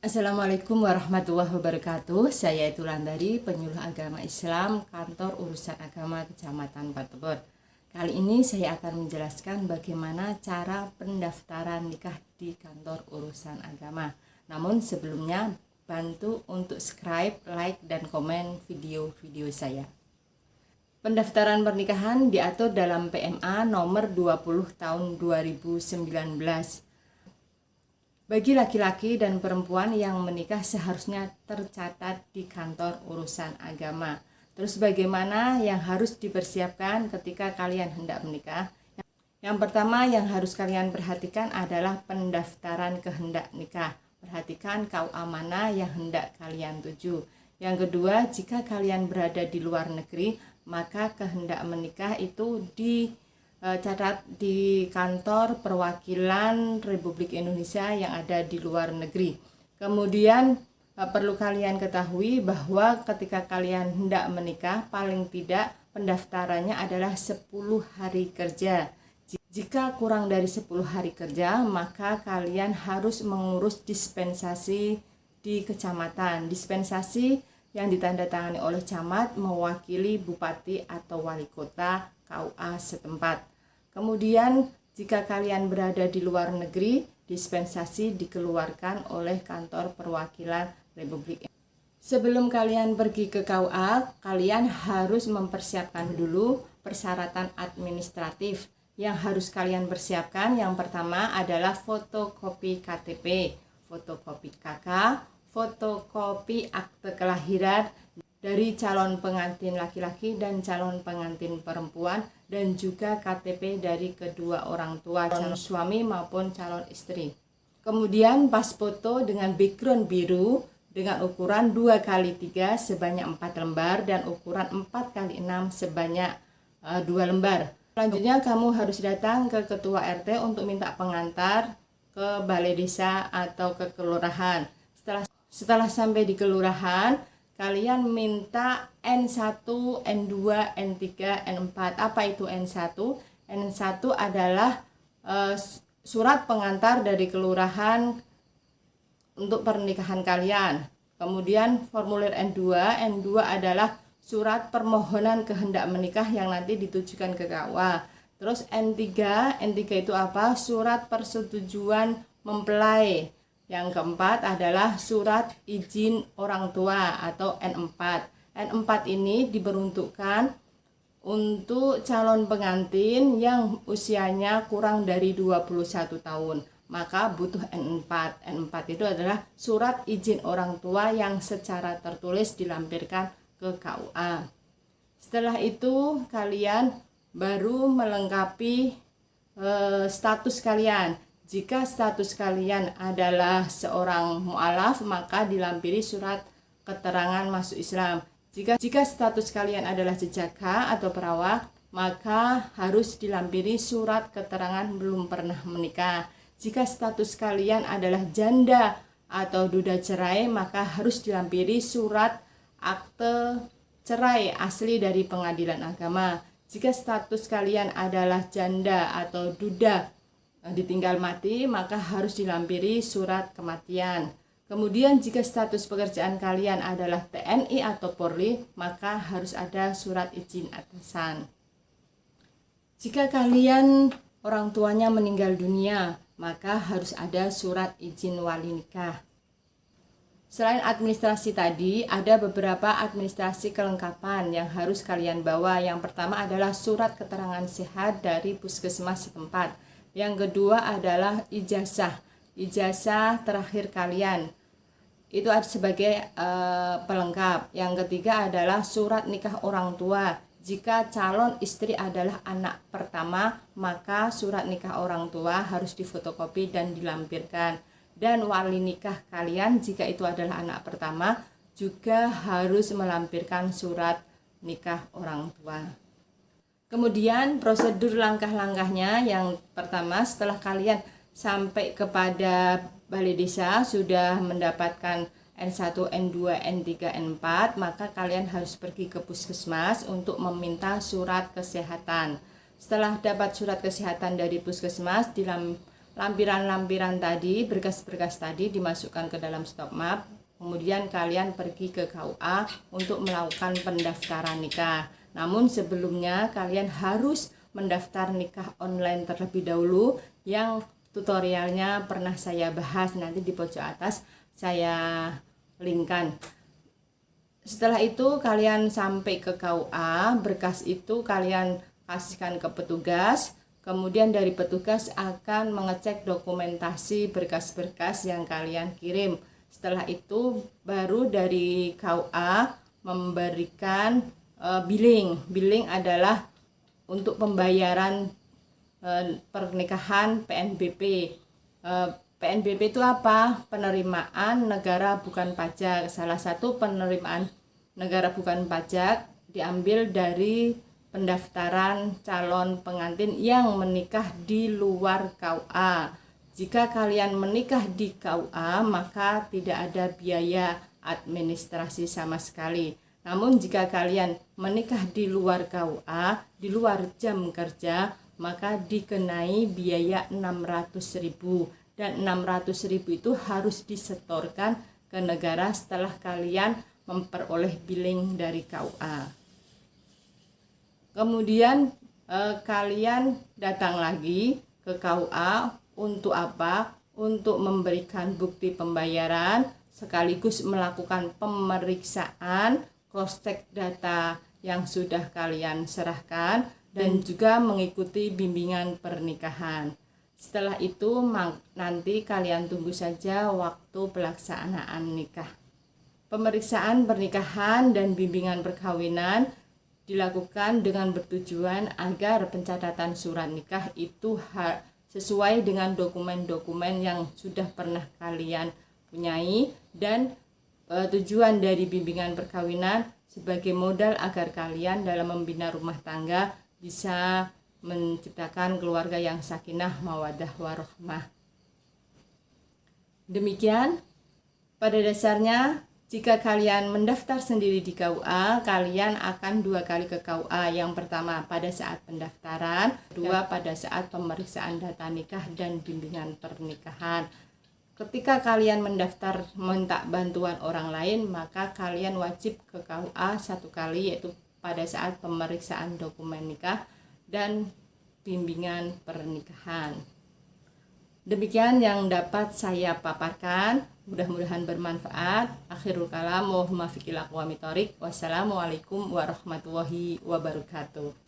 Assalamualaikum warahmatullahi wabarakatuh. Saya Itulandari, penyuluh agama Islam, Kantor Urusan Agama Kecamatan Patebon. Kali ini saya akan menjelaskan bagaimana cara pendaftaran nikah di Kantor Urusan Agama. Namun sebelumnya, bantu untuk subscribe, like, dan komen video-video saya. Pendaftaran pernikahan diatur dalam PMA nomor 20 tahun 2019. Bagi laki-laki dan perempuan yang menikah seharusnya tercatat di Kantor Urusan Agama. Terus bagaimana yang harus dipersiapkan ketika kalian hendak menikah? Yang pertama yang harus kalian perhatikan adalah pendaftaran kehendak nikah. Perhatikan KUA mana yang hendak kalian tuju. Yang kedua, jika kalian berada di luar negeri, maka kehendak menikah itu catat di kantor perwakilan Republik Indonesia yang ada di luar negeri. Kemudian perlu kalian ketahui bahwa ketika kalian hendak menikah, paling tidak pendaftarannya adalah 10 hari kerja. Jika kurang dari 10 hari kerja, maka kalian harus mengurus dispensasi di kecamatan. Dispensasi yang ditandatangani oleh camat mewakili bupati atau wali kota KUA setempat. Kemudian jika kalian berada di luar negeri, dispensasi dikeluarkan oleh kantor perwakilan Republik Indonesia. Sebelum kalian pergi ke KUA, kalian harus mempersiapkan dulu persyaratan administratif yang harus kalian persiapkan. Yang pertama adalah fotokopi KTP, fotokopi KK, fotokopi akte kelahiran dari calon pengantin laki-laki dan calon pengantin perempuan, dan juga KTP dari kedua orang tua, calon suami maupun calon istri. Kemudian pas foto dengan background biru dengan ukuran 2x3 sebanyak 4 lembar dan ukuran 4x6 sebanyak 2 lembar. Selanjutnya kamu harus datang ke ketua RT untuk minta pengantar ke balai desa atau ke kelurahan. Setelah sampai di kelurahan, kalian minta N1, N2, N3, N4. Apa itu N1? N1 adalah surat pengantar dari kelurahan untuk pernikahan kalian. Kemudian formulir N2. N2 adalah surat permohonan kehendak menikah yang nanti ditujukan ke KUA. Terus N3 itu apa? Surat persetujuan mempelai. Yang keempat adalah surat izin orang tua atau N4. N4 ini diperuntukkan untuk calon pengantin yang usianya kurang dari 21 tahun. Maka butuh N4. N4 itu adalah surat izin orang tua yang secara tertulis dilampirkan ke KUA. Setelah itu kalian baru melengkapi status kalian. Jika status kalian adalah seorang mu'alaf, maka dilampiri surat keterangan masuk Islam. Jika status kalian adalah jejaka atau perawat, maka harus dilampiri surat keterangan belum pernah menikah. Jika status kalian adalah janda atau duda cerai, maka harus dilampiri surat akte cerai asli dari pengadilan agama. Jika status kalian adalah janda atau duda ditinggal mati, maka harus dilampiri surat kematian. Kemudian jika status pekerjaan kalian adalah TNI atau Polri, maka harus ada surat izin atasan. Jika kalian orang tuanya meninggal dunia, maka harus ada surat izin wali nikah. Selain administrasi tadi, ada beberapa administrasi kelengkapan yang harus kalian bawa. Yang pertama adalah surat keterangan sehat dari puskesmas setempat. Yang kedua adalah ijazah terakhir kalian, itu sebagai pelengkap. Yang ketiga adalah surat nikah orang tua. Jika calon istri adalah anak pertama, maka surat nikah orang tua harus difotokopi dan dilampirkan. Dan wali nikah kalian, jika itu adalah anak pertama, juga harus melampirkan surat nikah orang tua. Kemudian prosedur langkah-langkahnya, yang pertama setelah kalian sampai kepada balai desa sudah mendapatkan N1, N2, N3, N4, maka kalian harus pergi ke puskesmas untuk meminta surat kesehatan. Setelah dapat surat kesehatan dari puskesmas, lampiran-lampiran tadi, berkas-berkas tadi dimasukkan ke dalam stop map. Kemudian kalian pergi ke KUA untuk melakukan pendaftaran nikah. Namun sebelumnya kalian harus mendaftar nikah online terlebih dahulu, yang tutorialnya pernah saya bahas, nanti di pojok atas saya linkkan. Setelah itu kalian sampai ke KUA, berkas itu kalian kasihkan ke petugas. Kemudian dari petugas akan mengecek dokumentasi berkas-berkas yang kalian kirim. Setelah itu baru dari KUA memberikan billing. Billing adalah untuk pembayaran pernikahan PNBP. PNBP itu apa? Penerimaan negara bukan pajak. Salah satu penerimaan negara bukan pajak diambil dari pendaftaran calon pengantin yang menikah di luar KUA. Jika kalian menikah di KUA, maka tidak ada biaya administrasi sama sekali. Namun jika kalian menikah di luar KUA, di luar jam kerja, maka dikenai biaya 600.000, dan 600.000 itu harus disetorkan ke negara setelah kalian memperoleh billing dari KUA. Kemudian kalian datang lagi ke KUA untuk apa? Untuk memberikan bukti pembayaran sekaligus melakukan pemeriksaan cross check data yang sudah kalian serahkan dan juga mengikuti bimbingan pernikahan. Setelah itu nanti kalian tunggu saja waktu pelaksanaan nikah. Pemeriksaan pernikahan dan bimbingan perkawinan dilakukan dengan bertujuan agar pencatatan surat nikah itu sesuai dengan dokumen-dokumen yang sudah pernah kalian punyai, dan tujuan dari bimbingan perkawinan sebagai modal agar kalian dalam membina rumah tangga bisa menciptakan keluarga yang sakinah, mawaddah, warahmah. Demikian, pada dasarnya jika kalian mendaftar sendiri di KUA, kalian akan 2 kali ke KUA. Yang pertama pada saat pendaftaran, kedua pada saat pemeriksaan data nikah dan bimbingan pernikahan. Ketika kalian mendaftar minta bantuan orang lain, maka kalian wajib ke KUA 1 kali, yaitu pada saat pemeriksaan dokumen nikah dan bimbingan pernikahan. Demikian yang dapat saya paparkan, mudah-mudahan bermanfaat. Akhirul kalam, wa huwa fiqil aqwami thoriq. Wassalamualaikum warahmatullahi wabarakatuh.